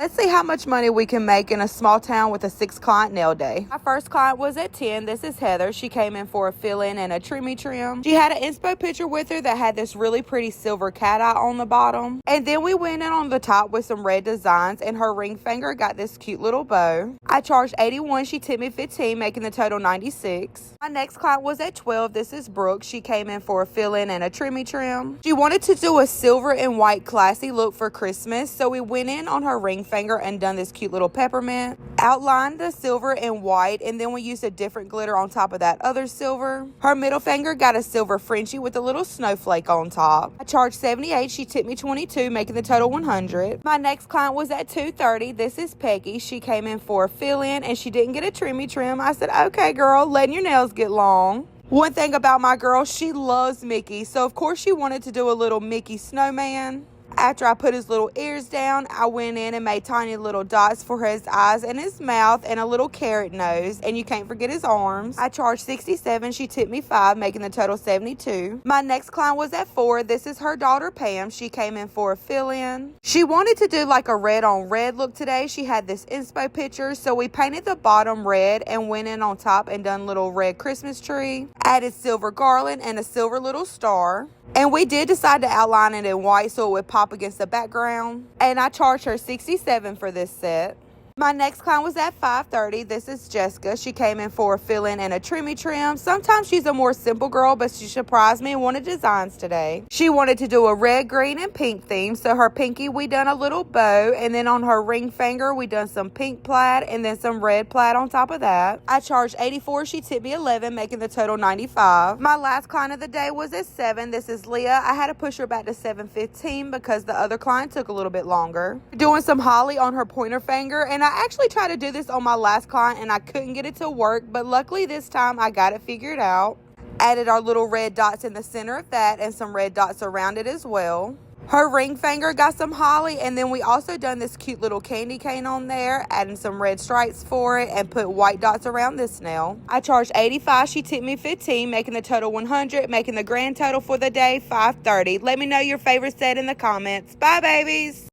Let's see how much money we can make in a small town with a 6-client nail day. My first client was at 10. This is Heather. She came in for a fill-in and a trimmy trim. She had an inspo picture with her that had this really pretty silver cat eye on the bottom. And then we went in on the top with some red designs, and her ring finger got this cute little bow. I charged 81. She tipped me 15, making the total 96. My next client was at 12. This is Brooke. She came in for a fill-in and a trimmy trim. She wanted to do a silver and white classy look for Christmas, so we went in on her ring finger and done this cute little peppermint, outlined the silver and white, and then we used a different glitter on top of that other silver. Her middle finger got a silver Frenchie with a little snowflake on top. I charged 78. She tipped me 22, making the total 100. My next client was at 2:30. This is Peggy. She came in for a fill-in and she didn't get a trimmy trim. I said, okay girl, letting your nails get long. One thing about my girl, she loves Mickey, so of course she wanted to do a little Mickey snowman. After I put his little ears down, I went in and made tiny little dots for his eyes and his mouth and a little carrot nose, and you can't forget his arms. I charged 67. She tipped me 5, making the total 72. My next client was at 4. This is her daughter Pam. She came in for a fill-in. She wanted to do like a red on red look today. She had this inspo picture, so we painted the bottom red and went in on top and done little red Christmas tree. Added silver garland and a silver little star. And we did decide to outline it in white so it would pop against the background. And I charged her 67 for this set. My next client was at 5:30. This is Jessica. She came in for a fill-in and a trimmy trim. Sometimes she's a more simple girl, but she surprised me and wanted designs today. She wanted to do a red, green, and pink theme. So her pinky, we done a little bow. And then on her ring finger, we done some pink plaid and then some red plaid on top of that. I charged 84. She tipped me 11, making the total 95. My last client of the day was at 7. This is Leah. I had to push her back to 7:15 because the other client took a little bit longer. Doing some holly on her pointer finger, and I actually tried to do this on my last client and I couldn't get it to work, but luckily this time I got it figured out. Added our little red dots in the center of that and some red dots around it as well. Her ring finger got some holly, and then we also done this cute little candy cane on there, adding some red stripes for it and put white dots around this nail. I charged 85. She tipped me 15, making the total 100, making the grand total for the day 530. Let me know your favorite set in the comments. Bye babies.